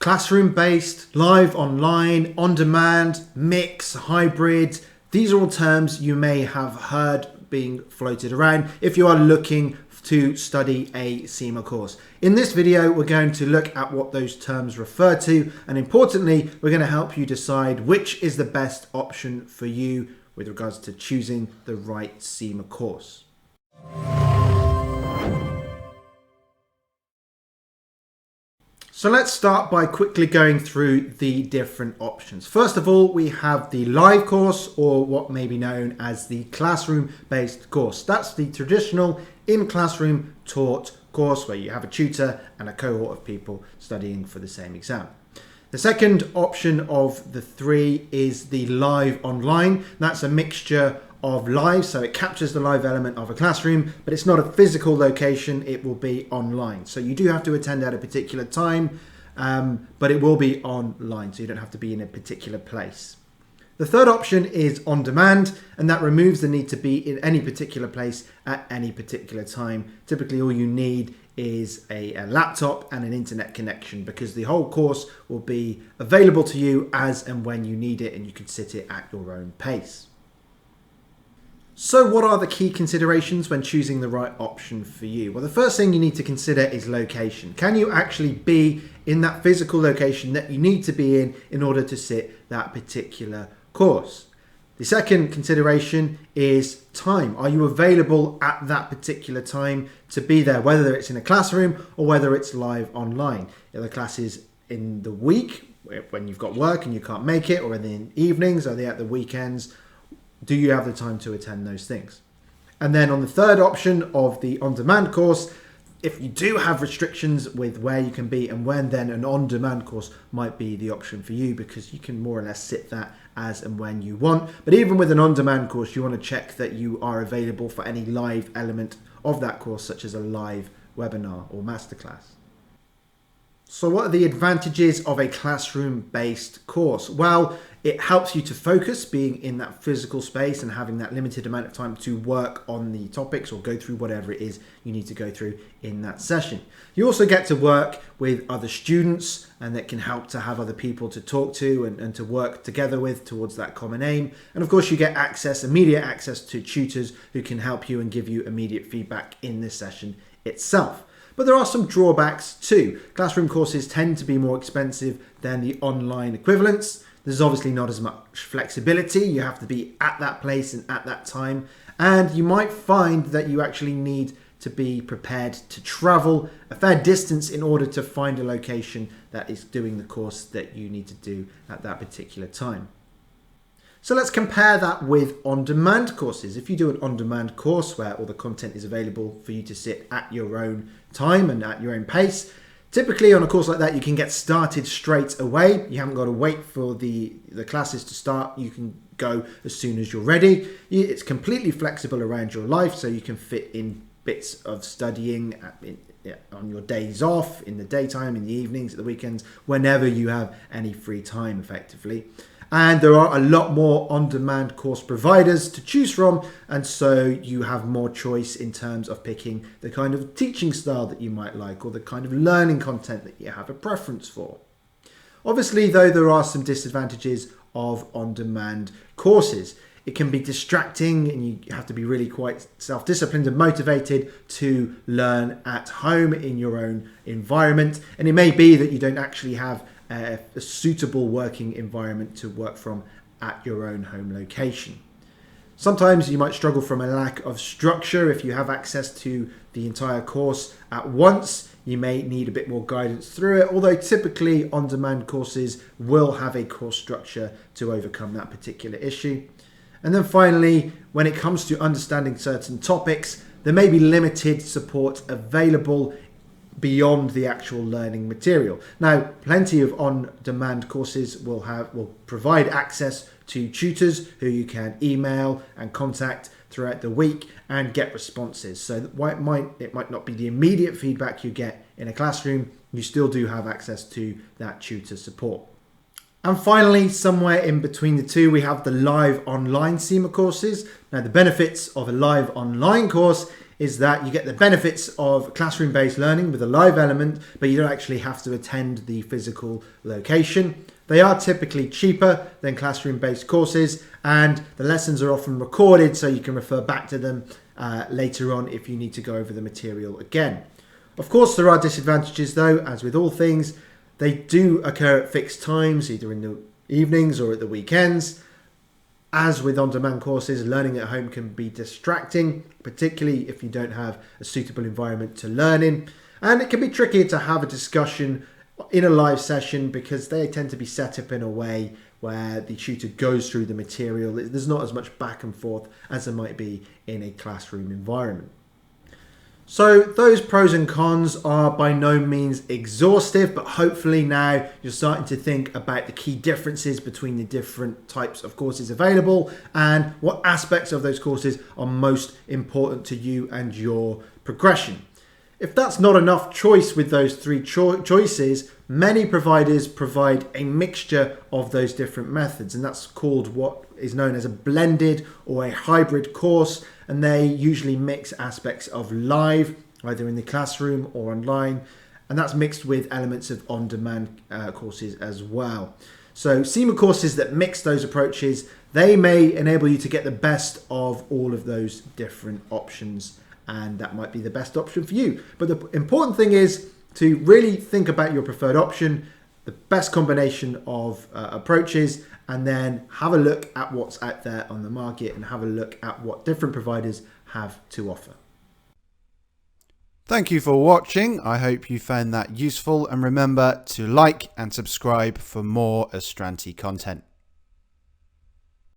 Classroom-based, live online, on-demand, mix, hybrid. These are all terms you may have heard being floated around if you are looking to study a CIMA course. In this video, we're going to look at what those terms refer to, and importantly, we're going to help you decide which is the best option for you with regards to choosing the right CIMA course. So let's start by quickly going through the different options. First of all, we have the live course, or what may be known as the classroom-based course. That's the traditional in-classroom taught course where you have a tutor and a cohort of people studying for the same exam. The second option of the three is the live online. That's a mixture of live, so it captures the live element of a classroom, but it's not a physical location, it will be online. So you do have to attend at a particular time, but it will be online, so you don't have to be in a particular place. The third option is on demand, and that removes the need to be in any particular place at any particular time. Typically all you need is a laptop and an internet connection, because the whole course will be available to you as and when you need it, and you can sit it at your own pace. So what are the key considerations when choosing the right option for you? Well, the first thing you need to consider is location. Can you actually be in that physical location that you need to be in order to sit that particular course? The second consideration is time. Are you available at that particular time to be there, whether it's in a classroom or whether it's live online? Are the classes in the week when you've got work and you can't make it, or in the evenings? Are they at the weekends? Do you have the time to attend those things? And then on the third option of the on-demand course, if you do have restrictions with where you can be and when, then an on-demand course might be the option for you, because you can more or less sit that as and when you want. But even with an on-demand course, you want to check that you are available for any live element of that course, such as a live webinar or masterclass. So what are the advantages of a classroom-based course? Well, it helps you to focus, being in that physical space and having that limited amount of time to work on the topics or go through whatever it is you need to go through in that session. You also get to work with other students, and that can help to have other people to talk to and to work together with towards that common aim. And of course, you get immediate access to tutors who can help you and give you immediate feedback in this session itself. But there are some drawbacks too. Classroom courses tend to be more expensive than the online equivalents. There's obviously not as much flexibility. You have to be at that place and at that time. And you might find that you actually need to be prepared to travel a fair distance in order to find a location that is doing the course that you need to do at that particular time. So let's compare that with on-demand courses. If you do an on-demand course where all the content is available for you to sit at your own time and at your own pace, typically on a course like that, you can get started straight away. You haven't got to wait for the classes to start. You can go as soon as you're ready. It's completely flexible around your life, so you can fit in bits of studying on your days off, in the daytime, in the evenings, at the weekends, whenever you have any free time effectively. And there are a lot more on-demand course providers to choose from, and so you have more choice in terms of picking the kind of teaching style that you might like, or the kind of learning content that you have a preference for. Obviously, though, there are some disadvantages of on-demand courses. It can be distracting, and you have to be really quite self-disciplined and motivated to learn at home in your own environment. And it may be that you don't actually have a suitable working environment to work from at your own home location. Sometimes you might struggle from a lack of structure. If you have access to the entire course at once, you may need a bit more guidance through it, although typically on-demand courses will have a course structure to overcome that particular issue. And then finally, when it comes to understanding certain topics, there may be limited support available beyond the actual learning material. Now, plenty of on-demand courses will provide access to tutors who you can email and contact throughout the week and get responses. So it might not be the immediate feedback you get in a classroom. You still do have access to that tutor support. And finally, somewhere in between the two, we have the live online CIMA courses. Now, the benefits of a live online course is that you get the benefits of classroom-based learning with a live element, but you don't actually have to attend the physical location. They are typically cheaper than classroom-based courses, and the lessons are often recorded so you can refer back to them later on if you need to go over the material again. Of course, there are disadvantages though, as with all things. They do occur at fixed times, either in the evenings or at the weekends. As with on-demand courses, learning at home can be distracting, particularly if you don't have a suitable environment to learn in. And it can be trickier to have a discussion in a live session because they tend to be set up in a way where the tutor goes through the material. There's not as much back and forth as there might be in a classroom environment. So those pros and cons are by no means exhaustive, but hopefully now you're starting to think about the key differences between the different types of courses available and what aspects of those courses are most important to you and your progression. If that's not enough choice with those three choices, many providers provide a mixture of those different methods, and that's called what is known as a blended or a hybrid course, and they usually mix aspects of live, either in the classroom or online, and that's mixed with elements of on-demand courses as well. So CIMA courses that mix those approaches, they may enable you to get the best of all of those different options, and that might be the best option for you. But the important thing is to really think about your preferred option, the best combination of approaches, and then have a look at what's out there on the market and have a look at what different providers have to offer. Thank you for watching. I hope you found that useful, and remember to like and subscribe for more Astranti content.